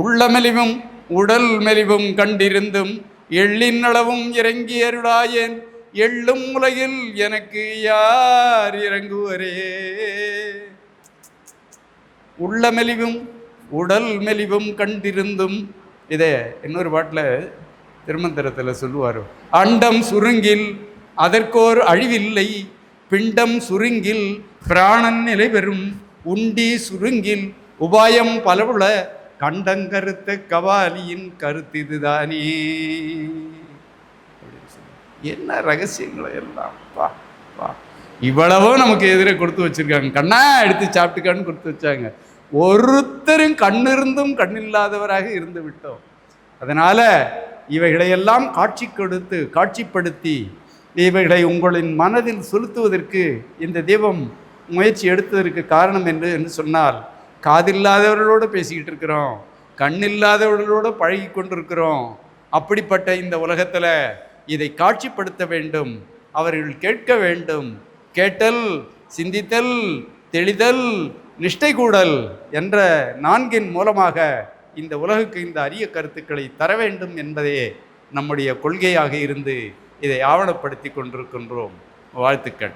உள்ளமெலிவும் உடல் மெலிவும் கண்டிருந்தும் எள்ளின் அளவும் இறங்கி அருளாயேன். எள்ளும் உலகில் எனக்கு யார் இறங்குவரே. உள்ள மெலிவும் உடல் மெலிவும் கண்டிருந்தும், இதே இன்னொரு பாட்டில் திருமந்திரத்தில் சொல்லுவார், அண்டம் சுருங்கில் அதற்கோர் அழிவில்லை, பிண்டம் சுருங்கில் பிராணன் நிலை பெறும், உண்டி சுருங்கில் உபாயம் பலவுள, கண்டங்கருத்த கவாலியின் கருத்து இதுதானே. என்ன ரகசியங்களை எல்லாம் வா வா இவ்வளவும் நமக்கு எதிரே கொடுத்து வச்சிருக்காங்க. கண்ணா எடுத்து சாப்பிட்டுக்கான்னு கொடுத்து வச்சாங்க. ஒருத்தரும் கண்ணிருந்தும் கண்ணில்லாதவராக இருந்து விட்டோம். அதனால இவைகளையெல்லாம் காட்சிப்படுத்தி இவைகளை உங்களின் மனதில் செலுத்துவதற்கு இந்த தீபம் முயற்சி எடுத்ததற்கு காரணம் என்று சொன்னால், காதில்லாதவர்களோடு பேசிக்கிட்டு இருக்கிறோம், கண்ணில்லாதவர்களோடு பழகி கொண்டிருக்கிறோம். அப்படிப்பட்ட இந்த உலகத்தில் இதை காட்சிப்படுத்த வேண்டும், அவர்கள் கேட்க வேண்டும். கேட்டல், சிந்தித்தல், தெளிதல், நிஷ்டை கூடல் என்ற 4 மூலமாக இந்த உலகுக்கு இந்த அரிய கருத்துக்களை தர வேண்டும் என்பதே நம்முடைய கொள்கையாக இருந்து இதை ஆவணப்படுத்தி கொண்டிருக்கின்றோம். வாழ்த்துக்கள்.